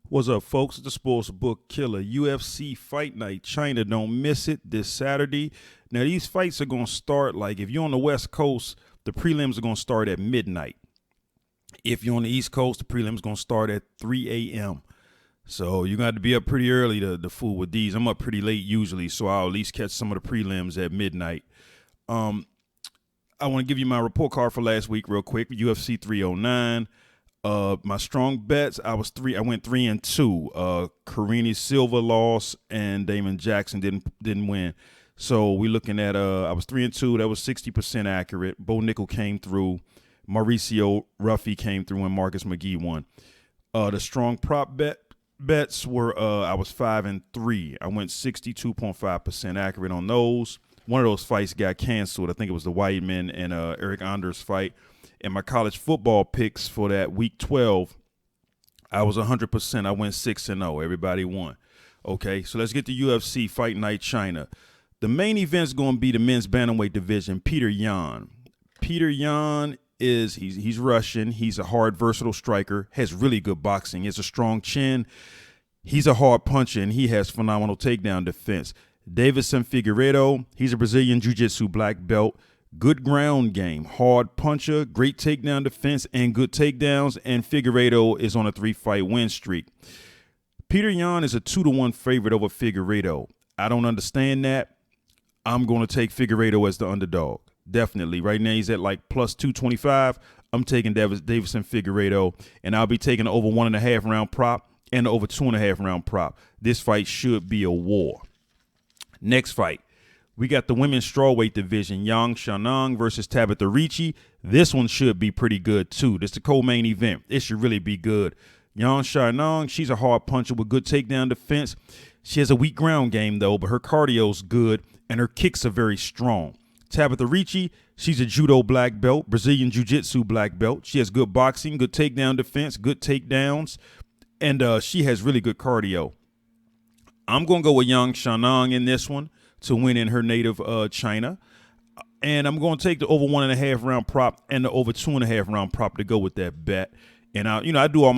What's up, folks? It's the Sportsbook Killa. UFC Fight Night China. Don't miss it this Saturday. Now, these fights are going to start, like, if you're on the West Coast, the prelims are going to start at midnight. If you're on the East Coast, the prelims are going to start at 3 a.m. So you're going to have to be up pretty early to fool with these. I'm up pretty late usually, so I'll at least catch some of the prelims at midnight. I want to give you my report card for last week real quick. UFC 309. My strong bets, I went 3-2. Karine Silva lost and Damon Jackson didn't win. So we're looking at I was 3-2. That was 60% accurate. Bo Nickel came through. Mauricio Ruffy came through, and Marcus McGee won. The strong prop bets were I was 5-3. I went 62.5% accurate on those. One of those fights got canceled. I think it was the Whiteman and Eric Anders fight. And my college football picks for that week 12, I was 100%. I went 6-0. Everybody won. Okay, so let's get to UFC Fight Night China. The main event's going to be the men's bantamweight division. Petr Yan. Petr Yan he's Russian. He's a hard, versatile striker. Has really good boxing. He has a strong chin. He's a hard puncher, and he has phenomenal takedown defense. Deiveson Figueiredo. He's a Brazilian jiu-jitsu black belt. Good ground game, hard puncher, great takedown defense, and good takedowns. And Figueiredo is on a 3-fight win streak. Petr Yan is a 2-1 favorite over Figueiredo. I don't understand that. I'm going to take Figueiredo as the underdog. Definitely. Right now he's at like plus 225. I'm taking Deiveson Figueiredo, and I'll be taking the over 1.5 round prop and the over 2.5 round prop. This fight should be a war. Next fight. We got the women's strawweight division, Xiaonan versus Tabatha Ricci. This one should be pretty good, too. This is the co-main event. It should really be good. Xiaonan, she's a hard puncher with good takedown defense. She has a weak ground game, though, but her cardio's good, and her kicks are very strong. Tabatha Ricci, she's a judo black belt, Brazilian jiu-jitsu black belt. She has good boxing, good takedown defense, good takedowns, and she has really good cardio. I'm going to go with Xiaonan in this one to win in her native China. And I'm going to take the over 1.5 round prop and the over 2.5 round prop to go with that bet. And I do all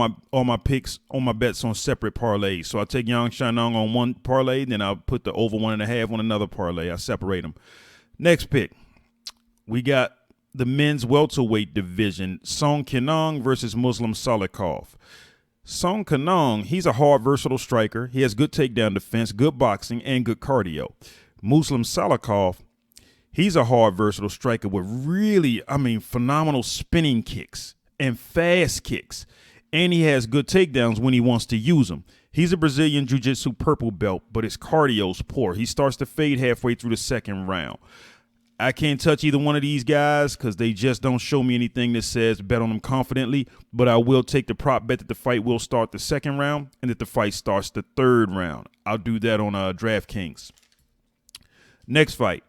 my picks on my bets on separate parlays. So I take Xiaonan on one parlay, then I'll put the over 1.5 on another parlay. I separate them. Next pick, we got the men's welterweight division, Kenan versus Muslim Salikhov. Kenan, he's a hard, versatile striker. He has good takedown defense, good boxing, and good cardio. Muslim Salikhov, he's a hard, versatile striker with really, phenomenal spinning kicks and fast kicks. And he has good takedowns when he wants to use them. He's a Brazilian jiu-jitsu purple belt, but his cardio's poor. He starts to fade halfway through the second round. I can't touch either one of these guys because they just don't show me anything that says bet on them confidently, but I will take the prop bet that the fight will start the second round and that the fight starts the third round. I'll do that on DraftKings. Next fight,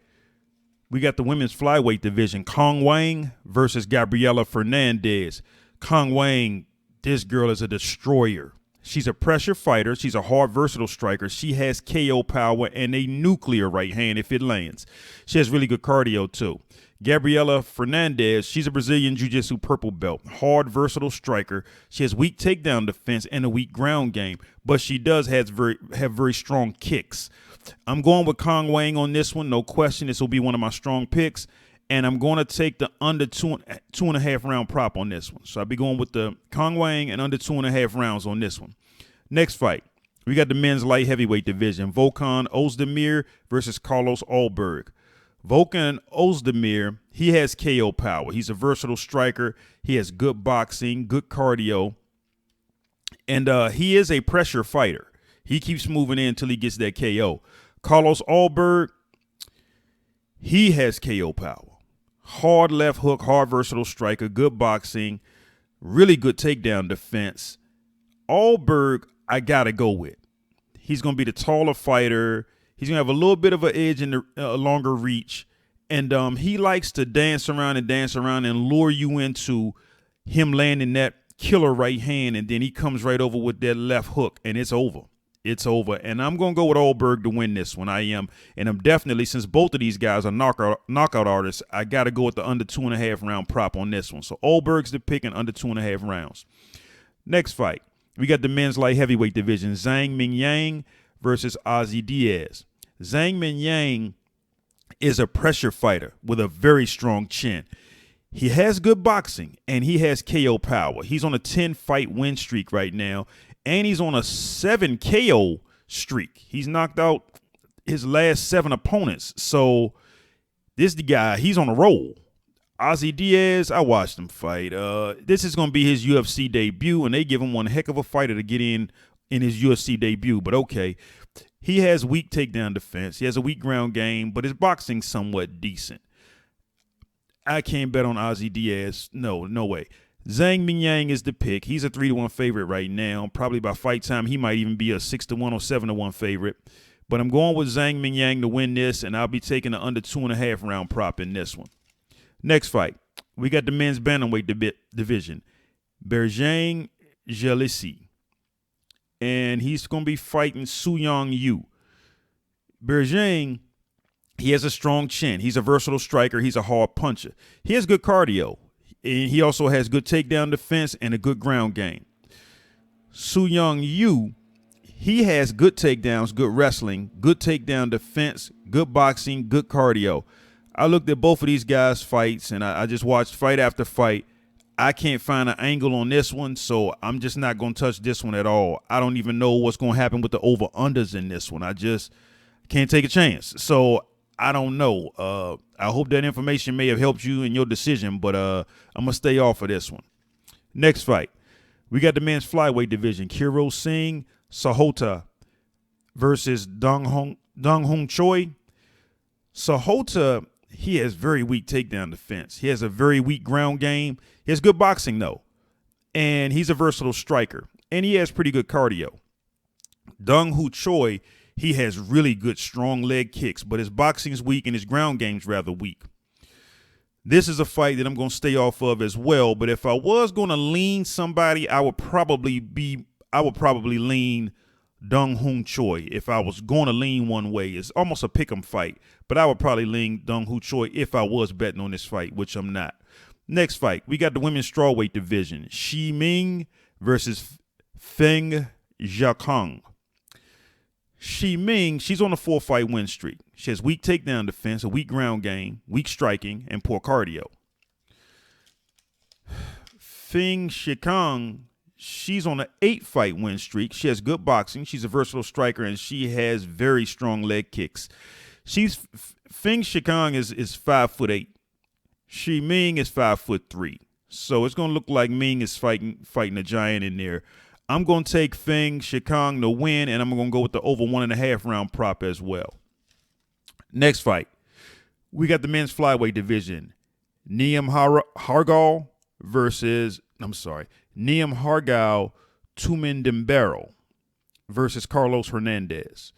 we got the women's flyweight division, Wang versus Gabriella Fernandes. Wang, this girl is a destroyer. She's a pressure fighter. She's a hard, versatile striker. She has KO power and a nuclear right hand if it lands. She has really good cardio, too. Gabriella Fernandes, she's a Brazilian jiu-jitsu purple belt. Hard, versatile striker. She has weak takedown defense and a weak ground game, but she does have very strong kicks. I'm going with Wang on this one. No question. This will be one of my strong picks. And I'm going to take the under 2.5 round prop on this one. So I'll be going with the Wang and under 2.5 rounds on this one. Next fight, we got the men's light heavyweight division. Volkan Oezdemir versus Carlos Ulberg. Volkan Oezdemir, he has KO power. He's a versatile striker. He has good boxing, good cardio. And he is a pressure fighter. He keeps moving in until he gets that KO. Carlos Ulberg, he has KO power. Hard left hook, hard versatile striker, good boxing, really good takedown defense. Ulberg, I got to go with. He's going to be the taller fighter. He's going to have a little bit of an edge in the longer reach. And he likes to dance around and lure you into him landing that killer right hand. And then he comes right over with that left hook, and it's over. It's over. And I'm going to go with Ulberg to win this one. I am. And I'm definitely, since both of these guys are knockout artists, I got to go with the under 2.5 round prop on this one. So Ulberg's the pick and under 2.5 rounds. Next fight. We got the men's light heavyweight division. Zhang Mingyang versus Ozzy Diaz. Zhang Mingyang is a pressure fighter with a very strong chin. He has good boxing, and he has KO power. He's on a 10-fight win streak right now, and he's on a 7 KO streak. He's knocked out his last 7 opponents. So this the guy, he's on a roll. Ozzy Diaz, I watched him fight. This is going to be his UFC debut, and they give him one heck of a fighter to get in his UFC debut. But okay, he has weak takedown defense. He has a weak ground game, but his boxing's somewhat decent. I can't bet on Ozzy Diaz. No way. Zhang Mingyang is the pick. He's a 3-1 favorite right now. Probably by fight time, he might even be a 6-1 or 7-1 favorite. But I'm going with Zhang Mingyang to win this, and I'll be taking the under 2.5 round prop in this one. Next fight, we got the men's bantamweight division. Baergeng Jieleyisi. And he's going to be fighting Suyoung. Baergeng, he has a strong chin. He's a versatile striker. He's a hard puncher. He has good cardio. And he also has good takedown defense and a good ground game. Suyoung, he has good takedowns, good wrestling, good takedown defense, good boxing, good cardio. I looked at both of these guys' fights, and I just watched fight after fight. I can't find an angle on this one, so I'm just not going to touch this one at all. I don't even know what's going to happen with the over-unders in this one. I just can't take a chance. So I don't know. I hope that information may have helped you in your decision, but I'm going to stay off of this one. Next fight, we got the men's flyweight division. Kiru Singh, Sahota versus Donghun Choi. Sahota, he has very weak takedown defense. He has a very weak ground game. He has good boxing, though. And he's a versatile striker. And he has pretty good cardio. Donghun Choi, he has really good, strong leg kicks. But his boxing's weak and his ground game's rather weak. This is a fight that I'm going to stay off of as well. But if I was going to lean somebody, I would probably lean Donghun Choi. If I was going to lean one way, it's almost a pick'em fight, but I would probably lean Donghun Choi if I was betting on this fight, which I'm not. Next fight, we got the women's strawweight division. Ming versus Feng Xiaocan. Ming, she's on a 4-fight win streak. She has weak takedown defense, a weak ground game, weak striking, and poor cardio. Feng Xiaocan, she's on an 8-fight win streak. She has good boxing. She's a versatile striker, and she has very strong leg kicks. Feng Xiaocan is 5'8". Ming is 5'3". So it's going to look like Ming is fighting a giant in there. I'm going to take Feng Xiaocan to win, and I'm going to go with the over 1.5 round prop as well. Next fight, we got the men's flyweight division. Niem Hargal Tumendembaro versus Carlos Hernandez.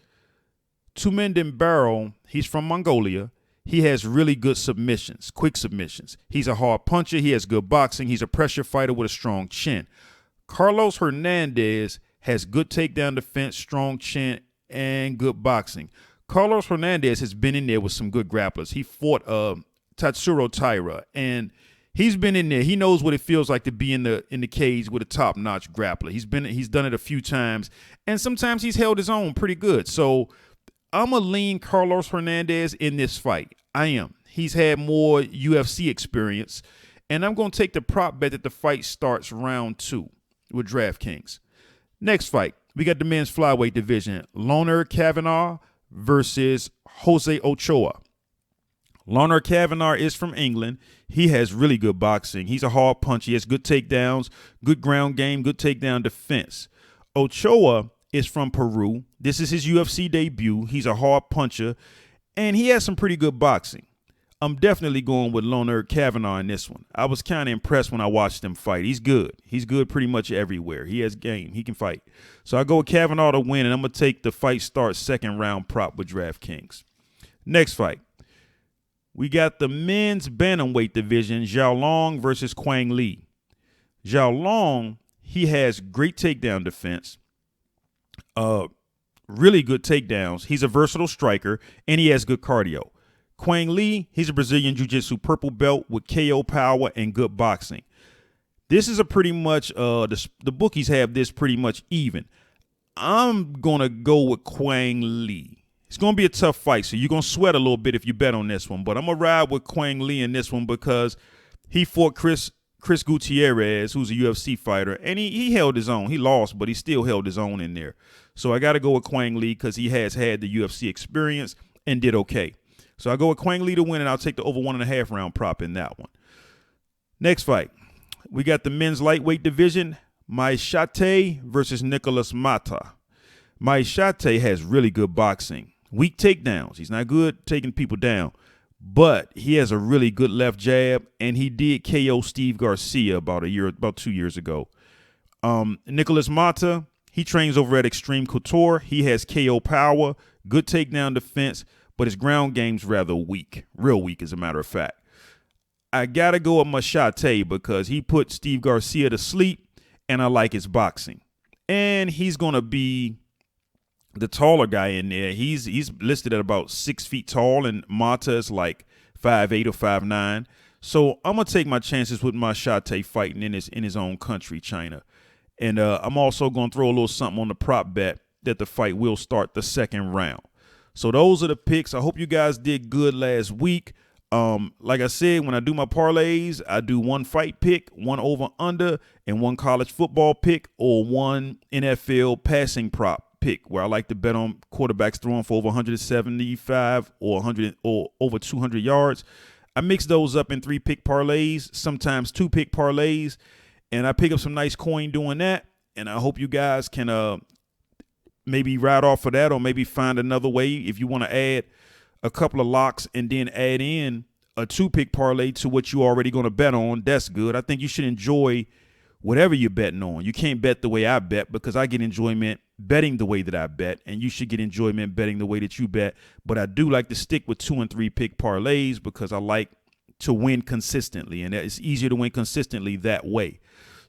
Tumendembaro, he's from Mongolia. He has really good submissions, quick submissions. He's a hard puncher. He has good boxing. He's a pressure fighter with a strong chin. Carlos Hernandez has good takedown defense, strong chin, and good boxing. Carlos Hernandez has been in there with some good grapplers. He fought Tatsuro Taira, and he's been in there. He knows what it feels like to be in the cage with a top-notch grappler. He's done it a few times, and sometimes he's held his own pretty good. So I'm going to lean Carlos Hernandez in this fight. I am. He's had more UFC experience, and I'm going to take the prop bet that the fight starts round 2 with DraftKings. Next fight, we got the men's flyweight division. Loner Kavanagh versus Jose Ochoa. Loner Kavanagh is from England. He has really good boxing. He's a hard punch. He has good takedowns, good ground game, good takedown defense. Ochoa is from Peru. This is his UFC debut. He's a hard puncher, and he has some pretty good boxing. I'm definitely going with Loner Kavanagh in this one. I was kind of impressed when I watched him fight. He's good. He's good pretty much everywhere. He has game. He can fight. So I go with Kavanagh to win, and I'm going to take the fight start 2nd round prop with DraftKings. Next fight, we got the men's bantamweight division, Xiaonan versus Quang Lee. Xiaonan, he has great takedown defense, really good takedowns. He's a versatile striker, and he has good cardio. Quang Lee, he's a Brazilian Jiu-Jitsu purple belt with KO power and good boxing. This is a pretty much the bookies have this pretty much even. I'm gonna go with Quang Lee. It's gonna be a tough fight, so you're gonna sweat a little bit if you bet on this one. But I'm gonna ride with Quang Lee in this one because he fought Chris Gutierrez, who's a UFC fighter, and he held his own. He lost, but he still held his own in there. So I got to go with Quang Lee because he has had the UFC experience and did okay. So I go with Quang Lee to win, and I'll take the over 1.5 round prop in that one. Next fight, we got the men's lightweight division. Maeshate versus Nicholas Mata. Maeshate has really good boxing. Weak takedowns. He's not good taking people down. But he has a really good left jab, and he did KO Steve Garcia about 2 years ago. Nicholas Mata, he trains over at Extreme Couture. He has KO power, good takedown defense, but his ground game's rather weak, real weak as a matter of fact. I got to go with Maeshate because he put Steve Garcia to sleep, and I like his boxing. And he's going to be the taller guy in there. He's listed at about 6 feet tall, and Mata is like 5'8" or 5'9". So I'm gonna take my chances with Maeshate fighting in his own country, China. And I'm also gonna throw a little something on the prop bet that the fight will start the second round. So those are the picks. I hope you guys did good last week. Like I said, when I do my parlays, I do one fight pick, one over under, and one college football pick, or one NFL passing prop pick, where I like to bet on quarterbacks throwing for over 175 or 100 or over 200 yards. I mix those up in 3-pick parlays, sometimes 2-pick parlays, and I pick up some nice coin doing that. And I hope you guys can maybe ride off of that, or maybe find another way if you want to add a couple of locks and then add in a 2-pick parlay to what you already going to bet on. That's good. I think you should enjoy whatever you're betting on. You can't bet the way I bet because I get enjoyment betting the way that I bet, and you should get enjoyment betting the way that you bet. But I do like to stick with 2- and 3-pick parlays because I like to win consistently, and it's easier to win consistently that way.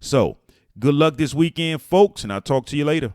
So good luck this weekend, folks, and I'll talk to you later.